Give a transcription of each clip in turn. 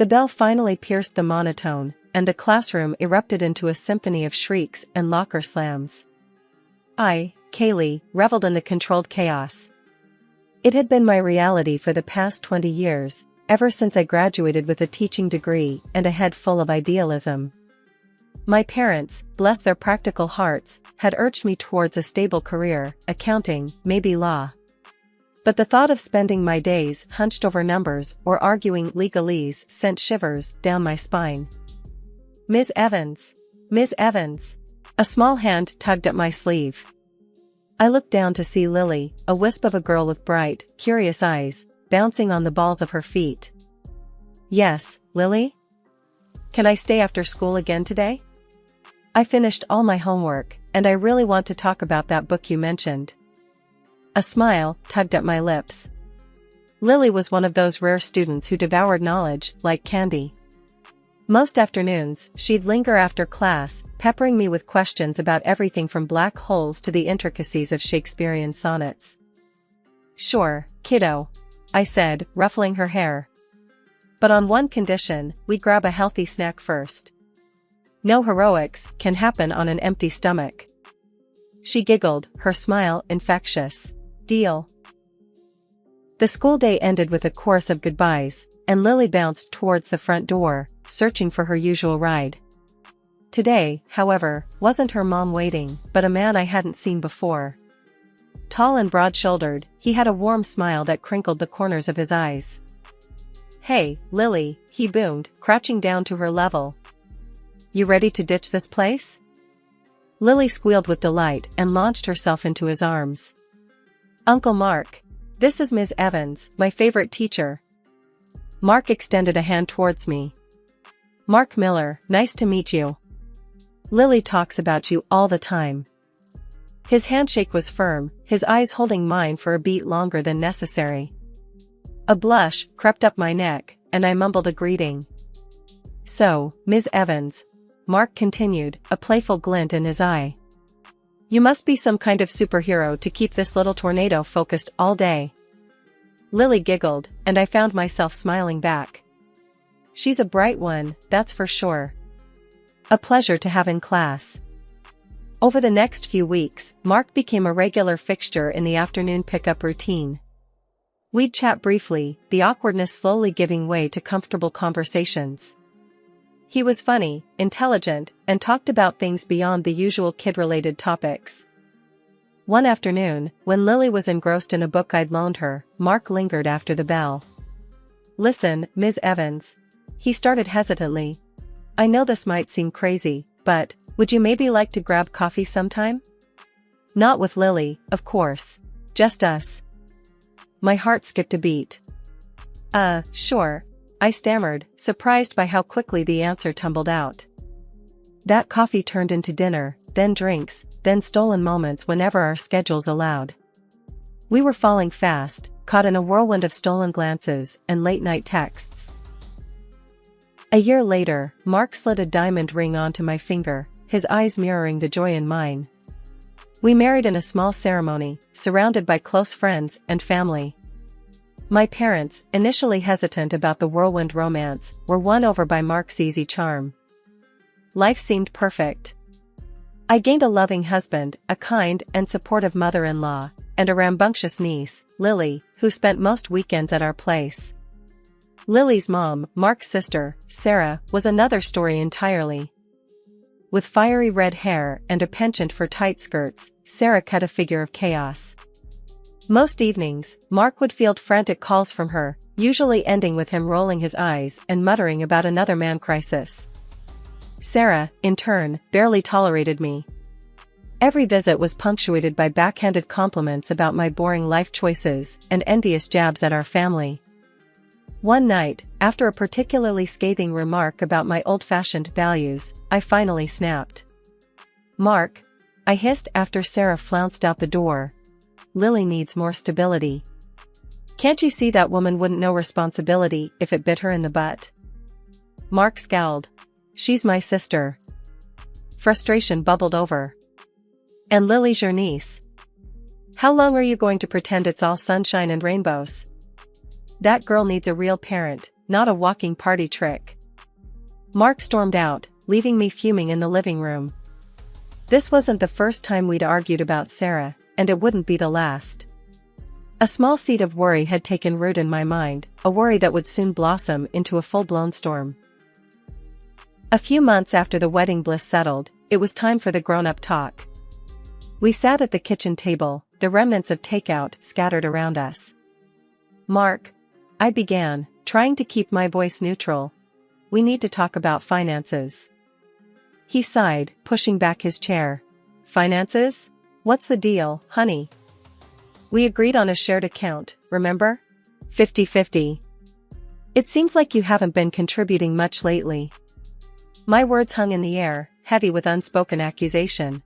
The bell finally pierced the monotone, and the classroom erupted into a symphony of shrieks and locker slams. I, Kaylee, reveled in the controlled chaos. It had been my reality for the past 20 years, ever since I graduated with a teaching degree and a head full of idealism. My parents, bless their practical hearts, had urged me towards a stable career, accounting, maybe law. But the thought of spending my days hunched over numbers or arguing legalese sent shivers down my spine. "Ms. Evans! Ms. Evans!" A small hand tugged at my sleeve. I looked down to see Lily, a wisp of a girl with bright, curious eyes, bouncing on the balls of her feet. "Yes, Lily? Can I stay after school again today? I finished all my homework, and I really want to talk about that book you mentioned." A smile tugged at my lips. Lily was one of those rare students who devoured knowledge like candy. Most afternoons, she'd linger after class, peppering me with questions about everything from black holes to the intricacies of Shakespearean sonnets. "Sure, kiddo," I said, ruffling her hair. "But on one condition, we grab a healthy snack first. No heroics can happen on an empty stomach." She giggled, her smile infectious. "Deal." The school day ended with a chorus of goodbyes, and Lily bounced towards the front door, searching for her usual ride. Today, however, wasn't her mom waiting, but a man I hadn't seen before. Tall and broad-shouldered, he had a warm smile that crinkled the corners of his eyes. "Hey, Lily," he boomed, crouching down to her level. "You ready to ditch this place?" Lily squealed with delight and launched herself into his arms. "Uncle Mark. This is Ms. Evans, my favorite teacher." Mark extended a hand towards me. "Mark Miller, nice to meet you. Lily talks about you all the time." His handshake was firm, his eyes holding mine for a beat longer than necessary. A blush crept up my neck, and I mumbled a greeting. "So, Ms. Evans," Mark continued, a playful glint in his eye. "You must be some kind of superhero to keep this little tornado focused all day." Lily giggled, and I found myself smiling back. "She's a bright one, that's for sure. A pleasure to have in class." Over the next few weeks, Mark became a regular fixture in the afternoon pickup routine. We'd chat briefly, the awkwardness slowly giving way to comfortable conversations. He was funny, intelligent, and talked about things beyond the usual kid-related topics. One afternoon, when Lily was engrossed in a book I'd loaned her, Mark lingered after the bell. "Listen, Ms. Evans." He started hesitantly. "I know this might seem crazy, but would you maybe like to grab coffee sometime? Not with Lily, of course. Just us." My heart skipped a beat. Sure," I stammered, surprised by how quickly the answer tumbled out. That coffee turned into dinner, then drinks, then stolen moments whenever our schedules allowed. We were falling fast, caught in a whirlwind of stolen glances and late-night texts. A year later, Mark slid a diamond ring onto my finger, his eyes mirroring the joy in mine. We married in a small ceremony, surrounded by close friends and family. My parents, initially hesitant about the whirlwind romance, were won over by Mark's easy charm. Life seemed perfect. I gained a loving husband, a kind and supportive mother-in-law, and a rambunctious niece, Lily, who spent most weekends at our place. Lily's mom, Mark's sister, Sarah, was another story entirely. With fiery red hair and a penchant for tight skirts, Sarah cut a figure of chaos. Most evenings, Mark would field frantic calls from her, usually ending with him rolling his eyes and muttering about another man crisis. Sarah, in turn, barely tolerated me. Every visit was punctuated by backhanded compliments about my boring life choices and envious jabs at our family. One night, after a particularly scathing remark about my old-fashioned values, I finally snapped. "Mark," I hissed after Sarah flounced out the door, "Lily needs more stability. Can't you see that woman wouldn't know responsibility if it bit her in the butt?" Mark scowled. "She's my sister." Frustration bubbled over. "And Lily's your niece. How long are you going to pretend it's all sunshine and rainbows? That girl needs a real parent, not a walking party trick. Mark stormed out, leaving me fuming in the living room. This wasn't the first time we'd argued about Sarah, and it wouldn't be the last. A small seed of worry had taken root in my mind, a worry that would soon blossom into a full-blown storm. A few months after the wedding bliss settled, it was time for the grown-up talk. We sat at the kitchen table, the remnants of takeout scattered around us. "Mark," I began, trying to keep my voice neutral, "we need to talk about finances." He sighed, pushing back his chair. "Finances? What's the deal, honey? We agreed on a shared account, remember? 50-50. It seems like you haven't been contributing much lately." My words hung in the air, heavy with unspoken accusation.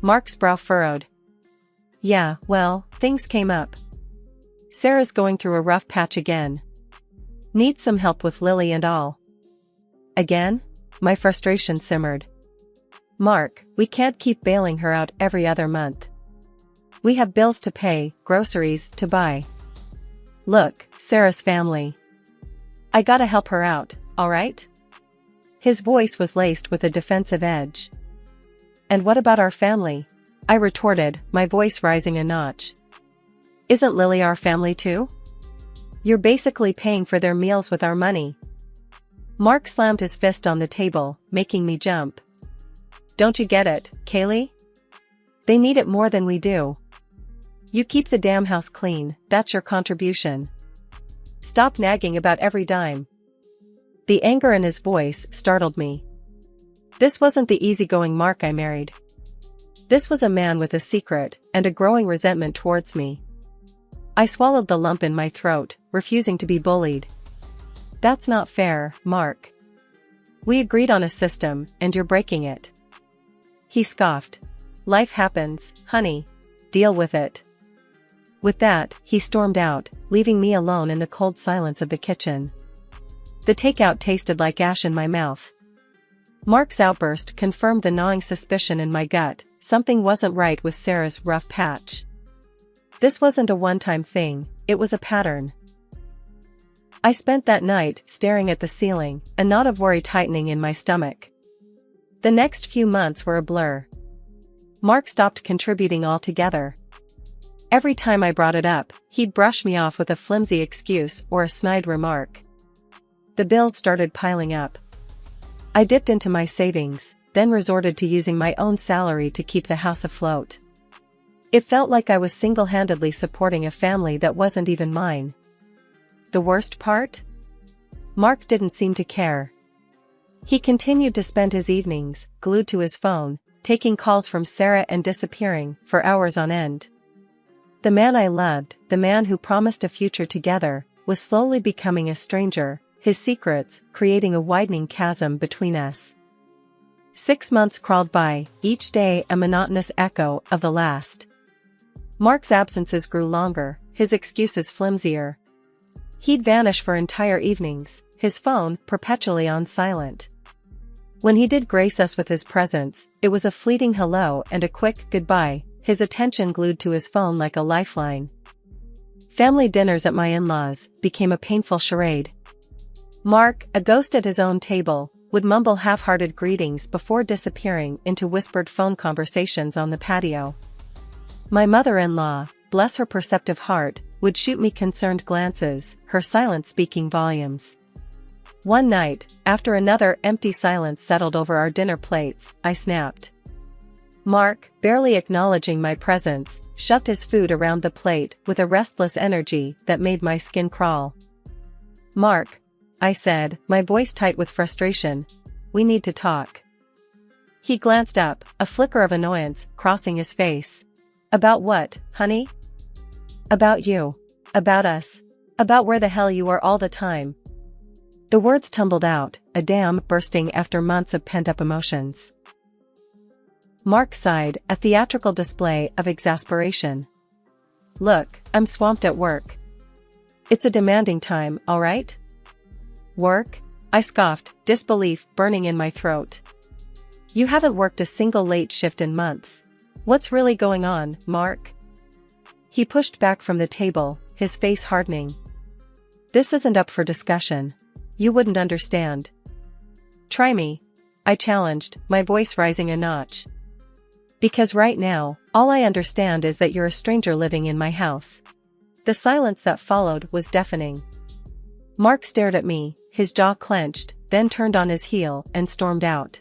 Mark's brow furrowed. "Yeah, well, things came up. Sarah's going through a rough patch again. Needs some help with Lily and all." "Again?" My frustration simmered. "Mark, we can't keep bailing her out every other month. We have bills to pay, groceries to buy. Look, Sarah's family. I gotta help her out, alright?" His voice was laced with a defensive edge. "And what about our family?" I retorted, my voice rising a notch. "Isn't Lily our family too? You're basically paying for their meals with our money." Mark slammed his fist on the table, making me jump. "Don't you get it, Kaylee? They need it more than we do. You keep the damn house clean, that's your contribution. Stop nagging about every dime." The anger in his voice startled me. This wasn't the easygoing Mark I married. This was a man with a secret, and a growing resentment towards me. I swallowed the lump in my throat, refusing to be bullied. "That's not fair, Mark. We agreed on a system, and you're breaking it." He scoffed. "Life happens, honey. Deal with it." With that, he stormed out, leaving me alone in the cold silence of the kitchen. The takeout tasted like ash in my mouth. Mark's outburst confirmed the gnawing suspicion in my gut, something wasn't right with Sarah's rough patch. This wasn't a one-time thing, it was a pattern. I spent that night staring at the ceiling, a knot of worry tightening in my stomach. The next few months were a blur. Mark stopped contributing altogether. Every time I brought it up, he'd brush me off with a flimsy excuse or a snide remark. The bills started piling up. I dipped into my savings, then resorted to using my own salary to keep the house afloat. It felt like I was single-handedly supporting a family that wasn't even mine. The worst part? Mark didn't seem to care. He continued to spend his evenings, glued to his phone, taking calls from Sarah and disappearing, for hours on end. The man I loved, the man who promised a future together, was slowly becoming a stranger, his secrets creating a widening chasm between us. 6 months crawled by, each day a monotonous echo of the last. Mark's absences grew longer, his excuses flimsier. He'd vanish for entire evenings, his phone perpetually on silent. When he did grace us with his presence, it was a fleeting hello and a quick goodbye, his attention glued to his phone like a lifeline. Family dinners at my in-laws became a painful charade. Mark, a ghost at his own table, would mumble half-hearted greetings before disappearing into whispered phone conversations on the patio. My mother-in-law, bless her perceptive heart, would shoot me concerned glances, her silence speaking volumes. One night, after another empty silence settled over our dinner plates, I snapped. Mark, barely acknowledging my presence, shoved his food around the plate with a restless energy that made my skin crawl. "Mark," I said, my voice tight with frustration, "we need to talk." He glanced up, a flicker of annoyance crossing his face. "About what, honey?" "About you. About us. About where the hell you are all the time." The words tumbled out, a dam bursting after months of pent-up emotions. Mark sighed, a theatrical display of exasperation. "Look, I'm swamped at work. It's a demanding time, alright?" "Work?" I scoffed, disbelief burning in my throat. "You haven't worked a single late shift in months. What's really going on, Mark?" He pushed back from the table, his face hardening. This isn't up for discussion. You wouldn't understand. Try me, I challenged, my voice rising a notch. Because right now, all I understand is that you're a stranger living in my house. The silence that followed was deafening. Mark stared at me, his jaw clenched, then turned on his heel and stormed out.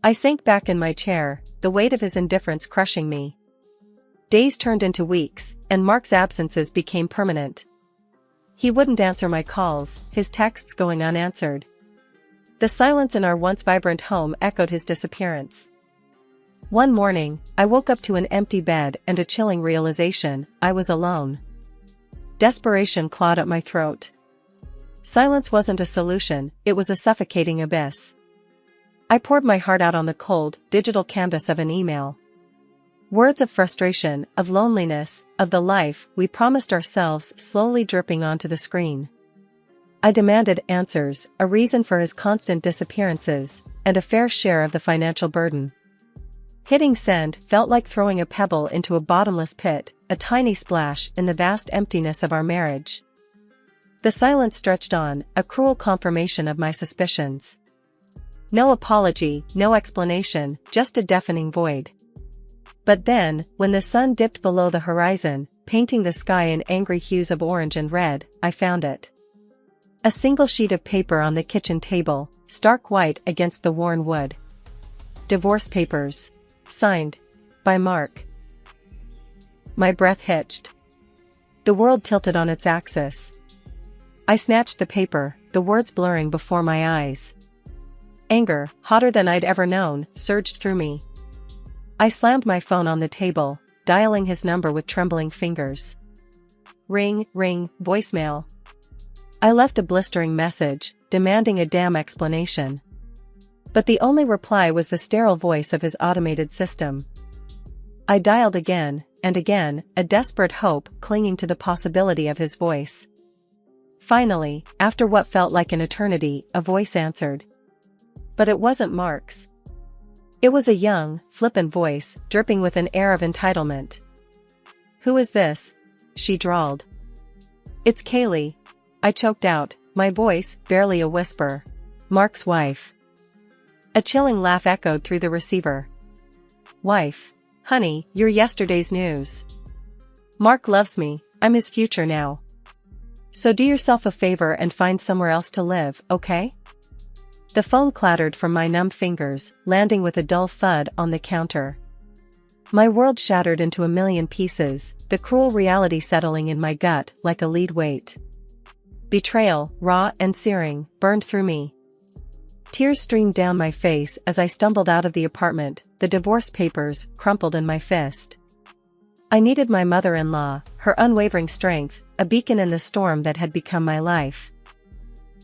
I sank back in my chair, the weight of his indifference crushing me. Days turned into weeks, and Mark's absences became permanent. He wouldn't answer my calls, his texts going unanswered. The silence in our once vibrant home echoed his disappearance. One morning, I woke up to an empty bed and a chilling realization: I was alone. Desperation clawed at my throat. Silence wasn't a solution, it was a suffocating abyss. I poured my heart out on the cold, digital canvas of an email. Words of frustration, of loneliness, of the life we promised ourselves slowly dripping onto the screen. I demanded answers, a reason for his constant disappearances, and a fair share of the financial burden. Hitting send felt like throwing a pebble into a bottomless pit, a tiny splash in the vast emptiness of our marriage. The silence stretched on, a cruel confirmation of my suspicions. No apology, no explanation, just a deafening void. But then, when the sun dipped below the horizon, painting the sky in angry hues of orange and red, I found it. A single sheet of paper on the kitchen table, stark white against the worn wood. Divorce papers. Signed. By Mark. My breath hitched. The world tilted on its axis. I snatched the paper, the words blurring before my eyes. Anger, hotter than I'd ever known, surged through me. I slammed my phone on the table, dialing his number with trembling fingers. Ring, ring, voicemail. I left a blistering message, demanding a damn explanation. But the only reply was the sterile voice of his automated system. I dialed again, and again, a desperate hope clinging to the possibility of his voice. Finally, after what felt like an eternity, a voice answered. But it wasn't Mark's. It was a young, flippant voice, dripping with an air of entitlement. "Who is this?" she drawled. "It's Kaylee," I choked out, my voice barely a whisper. "Mark's wife." A chilling laugh echoed through the receiver. "Wife? Honey, you're yesterday's news. Mark loves me, I'm his future now. So do yourself a favor and find somewhere else to live, okay?" The phone clattered from my numb fingers, landing with a dull thud on the counter. My world shattered into a million pieces, the cruel reality settling in my gut like a lead weight. Betrayal, raw and searing, burned through me. Tears streamed down my face as I stumbled out of the apartment, the divorce papers crumpled in my fist. I needed my mother-in-law, her unwavering strength, a beacon in the storm that had become my life.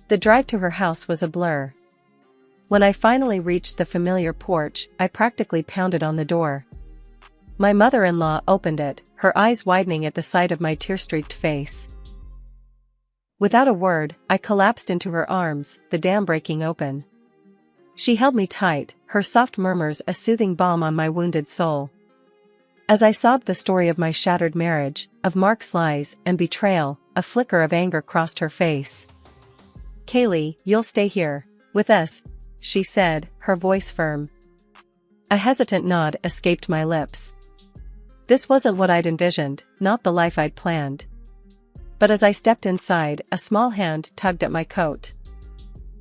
The drive to her house was a blur. When I finally reached the familiar porch, I practically pounded on the door. My mother-in-law opened it, her eyes widening at the sight of my tear-streaked face. Without a word, I collapsed into her arms, the dam breaking open. She held me tight, her soft murmurs a soothing balm on my wounded soul. As I sobbed the story of my shattered marriage, of Mark's lies and betrayal, a flicker of anger crossed her face. "Kaylee, you'll stay here, with us," she said, her voice firm. A hesitant nod escaped my lips. This wasn't what I'd envisioned, not the life I'd planned. But as I stepped inside, a small hand tugged at my coat.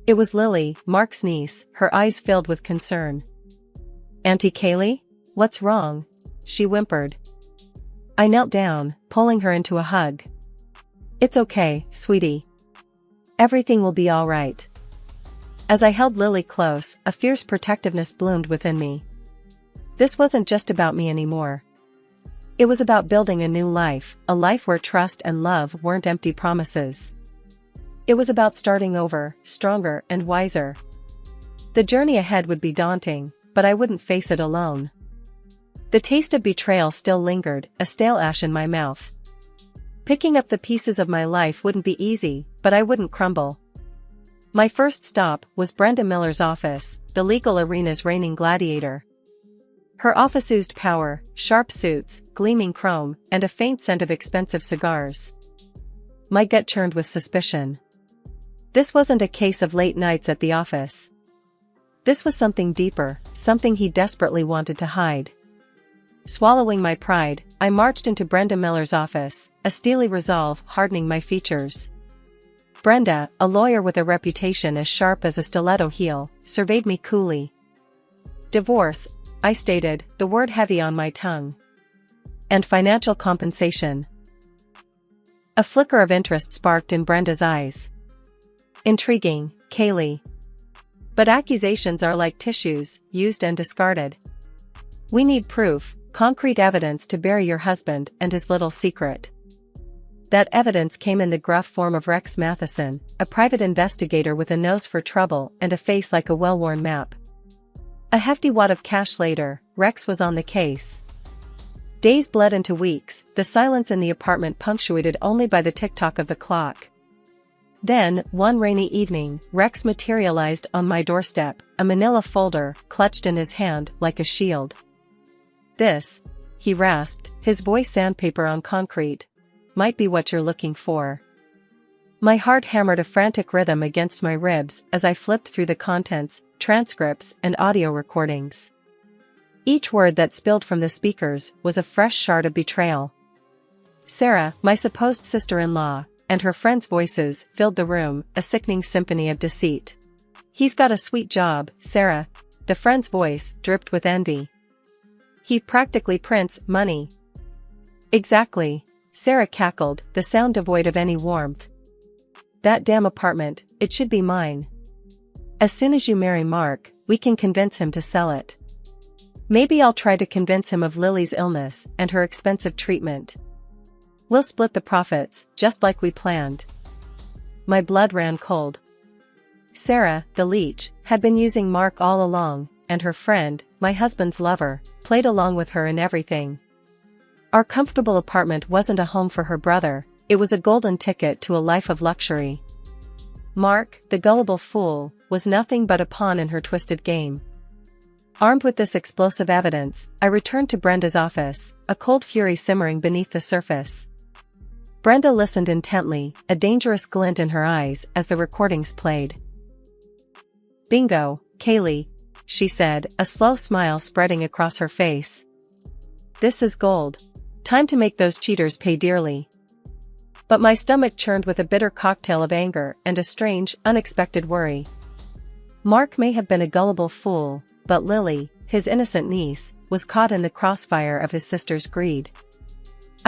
It was Lily, Mark's niece, her eyes filled with concern. "Auntie Kaylee? What's wrong?" she whimpered. I knelt down, pulling her into a hug. "It's okay, sweetie. Everything will be all right." As I held Lily close, a fierce protectiveness bloomed within me. This wasn't just about me anymore. It was about building a new life, a life where trust and love weren't empty promises. It was about starting over, stronger and wiser. The journey ahead would be daunting, but I wouldn't face it alone. The taste of betrayal still lingered, a stale ash in my mouth. Picking up the pieces of my life wouldn't be easy, but I wouldn't crumble. My first stop was Brenda Miller's office, the legal arena's reigning gladiator. Her office oozed power, sharp suits, gleaming chrome, and a faint scent of expensive cigars. my gut churned with suspicion. This wasn't a case of late nights at the office. This was something deeper, something he desperately wanted to hide. Swallowing my pride, I marched into Brenda Miller's office, a steely resolve hardening my features. Brenda, a lawyer with a reputation as sharp as a stiletto heel, surveyed me coolly. Divorce, I stated, the word heavy on my tongue. And financial compensation. A flicker of interest sparked in Brenda's eyes. Intriguing, Kaylee. But accusations are like tissues, used and discarded. We need proof, concrete evidence to bury your husband and his little secret. That evidence came in the gruff form of Rex Matheson, a private investigator with a nose for trouble and a face like a well-worn map. A hefty wad of cash later, Rex was on the case. Days bled into weeks, the silence in the apartment punctuated only by the tick-tock of the clock. Then, one rainy evening, Rex materialized on my doorstep, a manila folder clutched in his hand like a shield. This, he rasped, his voice sandpaper on concrete, might be what you're looking for. My heart hammered a frantic rhythm against my ribs as I flipped through the contents, transcripts, and audio recordings. Each word that spilled from the speakers was a fresh shard of betrayal. Sarah, my supposed sister-in-law, and her friends' voices filled the room, a sickening symphony of deceit. He's got a sweet job, Sarah, the friend's voice dripped with envy. He practically prints money. Exactly, Sarah cackled, the sound devoid of any warmth. That damn apartment, it should be mine. As soon as you marry Mark, we can convince him to sell it. Maybe I'll try to convince him of Lily's illness and her expensive treatment. We'll split the profits, just like we planned. My blood ran cold. Sarah, the leech, had been using Mark all along, and her friend, my husband's lover, played along with her in everything. Our comfortable apartment wasn't a home for her brother, it was a golden ticket to a life of luxury. Mark, the gullible fool, was nothing but a pawn in her twisted game. Armed with this explosive evidence, I returned to Brenda's office, a cold fury simmering beneath the surface. Brenda listened intently, a dangerous glint in her eyes as the recordings played. Bingo, Kaylee, she said, a slow smile spreading across her face. This is gold. Time to make those cheaters pay dearly. But my stomach churned with a bitter cocktail of anger and a strange, unexpected worry. Mark may have been a gullible fool, but Lily, his innocent niece, was caught in the crossfire of his sister's greed.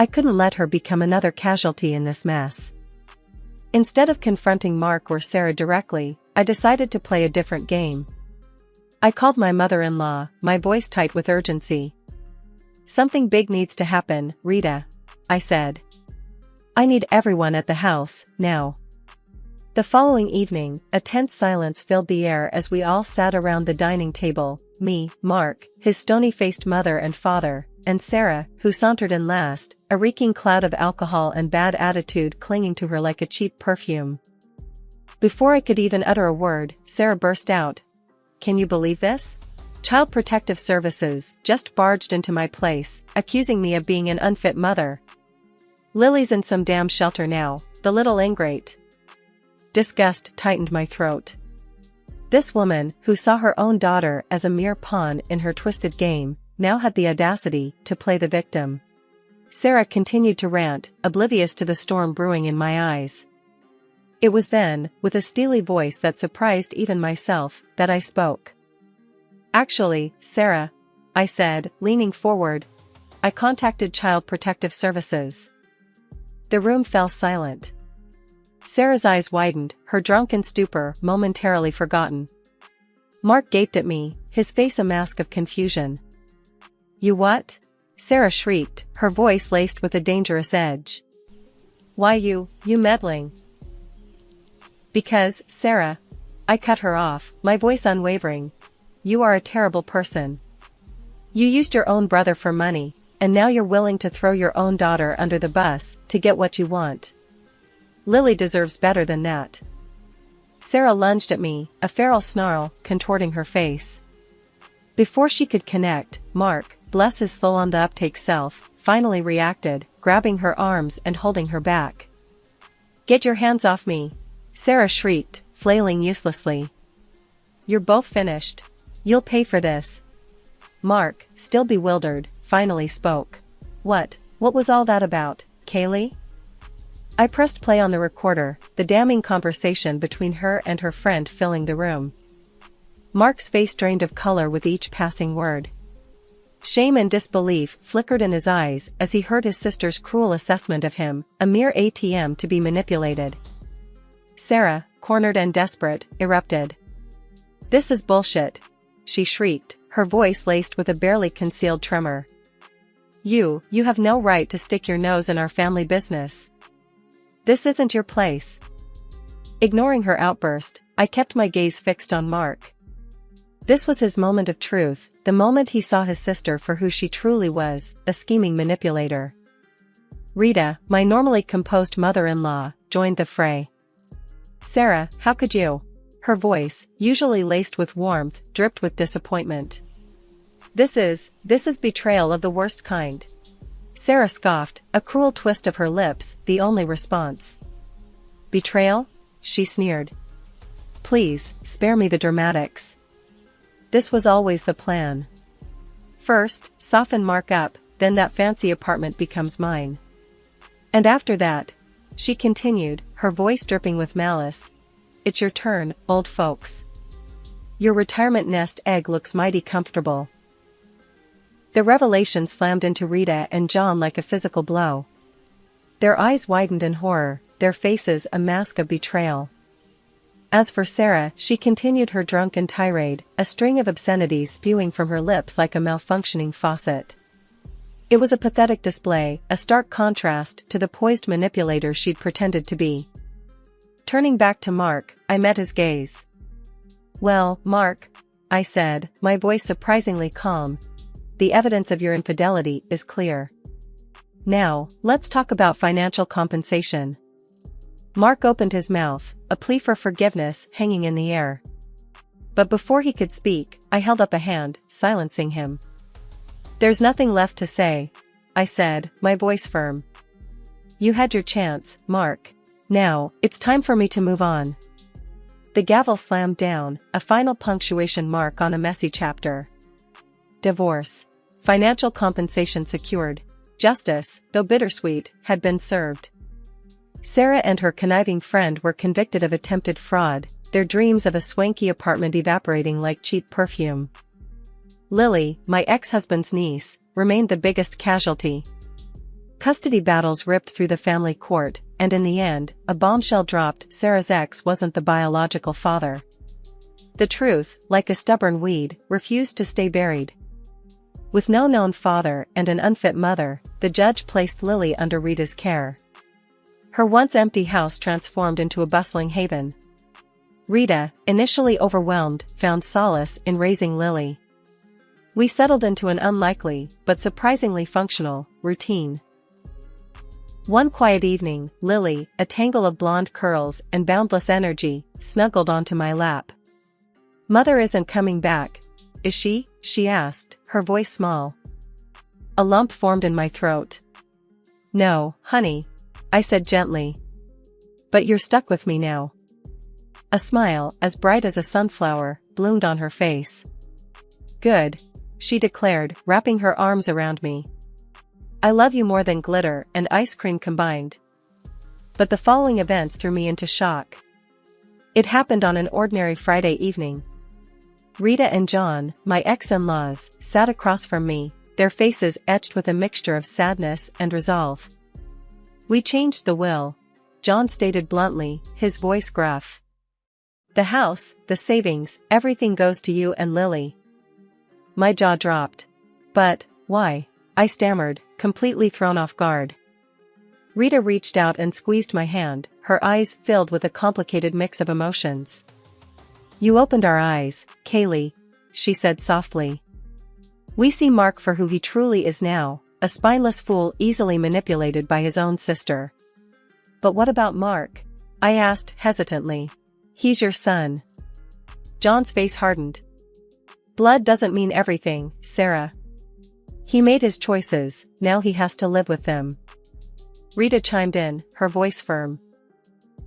I couldn't let her become another casualty in this mess. Instead of confronting Mark or Sarah directly, I decided to play a different game. I called my mother-in-law, my voice tight with urgency. Something big needs to happen, Rita, I said. I need everyone at the house, now. The following evening, a tense silence filled the air as we all sat around the dining table, me, Mark, his stony-faced mother and father, and Sarah, who sauntered in last, a reeking cloud of alcohol and bad attitude clinging to her like a cheap perfume. Before I could even utter a word, Sarah burst out. Can you believe this? Child Protective Services just barged into my place, accusing me of being an unfit mother. Lily's in some damn shelter now, the little ingrate. Disgust tightened my throat. This woman, who saw her own daughter as a mere pawn in her twisted game, now had the audacity to play the victim. Sarah continued to rant, oblivious to the storm brewing in my eyes. It was then, with a steely voice that surprised even myself, that I spoke. Actually, Sarah, I said, leaning forward, I contacted Child Protective Services. The room fell silent. Sarah's eyes widened, her drunken stupor momentarily forgotten. Mark gaped at me, his face a mask of confusion. You what? Sarah shrieked, her voice laced with a dangerous edge. Why you meddling? Because, Sarah, I cut her off, my voice unwavering. You are a terrible person. You used your own brother for money, and now you're willing to throw your own daughter under the bus to get what you want. Lily deserves better than that. Sarah lunged at me, a feral snarl contorting her face. Before she could connect, Mark, bless his slow on the uptake self, finally reacted, grabbing her arms and holding her back. Get your hands off me! Sarah shrieked, flailing uselessly. You're both finished. You'll pay for this. Mark, still bewildered, finally spoke. What was all that about, Kaylee? I pressed play on the recorder, the damning conversation between her and her friend filling the room. Mark's face drained of color with each passing word. Shame and disbelief flickered in his eyes as he heard his sister's cruel assessment of him, a mere ATM to be manipulated. Sarah, cornered and desperate, erupted. This is bullshit, she shrieked, her voice laced with a barely concealed tremor. You have no right to stick your nose in our family business. This isn't your place. Ignoring her outburst, I kept my gaze fixed on Mark. This was his moment of truth, the moment he saw his sister for who she truly was, a scheming manipulator. Rita, my normally composed mother-in-law, joined the fray. Sarah, how could you? Her voice, usually laced with warmth, dripped with disappointment. This is betrayal of the worst kind. Sarah scoffed, a cruel twist of her lips, the only response. Betrayal? She sneered. Please, spare me the dramatics. This was always the plan. First, soften Mark up, then that fancy apartment becomes mine. And after that, she continued, her voice dripping with malice, it's your turn, old folks. Your retirement nest egg looks mighty comfortable. The revelation slammed into Rita and John like a physical blow. Their eyes widened in horror, their faces a mask of betrayal. As for Sarah, she continued her drunken tirade, a string of obscenities spewing from her lips like a malfunctioning faucet. It was a pathetic display, a stark contrast to the poised manipulator she'd pretended to be. Turning back to Mark, I met his gaze. Well, Mark, I said, my voice surprisingly calm, the evidence of your infidelity is clear. Now, let's talk about financial compensation. Mark opened his mouth, a plea for forgiveness hanging in the air. But before he could speak, I held up a hand, silencing him. There's nothing left to say, I said, my voice firm. You had your chance, Mark. Now, it's time for me to move on. The gavel slammed down, a final punctuation mark on a messy chapter. Divorce. Financial compensation secured. Justice, though bittersweet, had been served. Sarah and her conniving friend were convicted of attempted fraud, their dreams of a swanky apartment evaporating like cheap perfume. Lily, my ex-husband's niece, remained the biggest casualty. Custody battles ripped through the family court, and in the end, a bombshell dropped: Sarah's ex wasn't the biological father. The truth, like a stubborn weed, refused to stay buried. With no known father and an unfit mother, the judge placed Lily under Rita's care. Her once empty house transformed into a bustling haven. Rita, initially overwhelmed, found solace in raising Lily. We settled into an unlikely, but surprisingly functional, routine. One quiet evening, Lily, a tangle of blonde curls and boundless energy, snuggled onto my lap. Mother isn't coming back, is she? She asked, her voice small. A lump formed in my throat. No, honey, I said gently. But you're stuck with me now. A smile, as bright as a sunflower, bloomed on her face. Good, she declared, wrapping her arms around me. I love you more than glitter and ice cream combined. But the following events threw me into shock. It happened on an ordinary Friday evening. Rita and John, my ex-in-laws, sat across from me, their faces etched with a mixture of sadness and resolve. We changed the will, John stated bluntly, his voice gruff. The house, the savings, everything goes to you and Lily. My jaw dropped. But, why? I stammered, completely thrown off guard. Rita reached out and squeezed my hand, her eyes filled with a complicated mix of emotions. You opened our eyes, Kaylee, she said softly. We see Mark for who he truly is now, a spineless fool easily manipulated by his own sister. But what about Mark? I asked hesitantly. He's your son. John's face hardened. Blood doesn't mean everything, Sarah. He made his choices, now he has to live with them. Rita chimed in, her voice firm.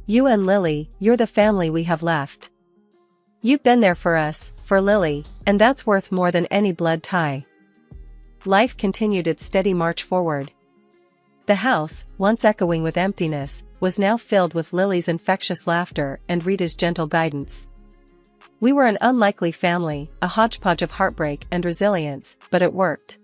You and Lily, you're the family we have left. You've been there for us, for Lily, and that's worth more than any blood tie. Life continued its steady march forward. The house, once echoing with emptiness, was now filled with Lily's infectious laughter and Rita's gentle guidance. We were an unlikely family, a hodgepodge of heartbreak and resilience, but it worked.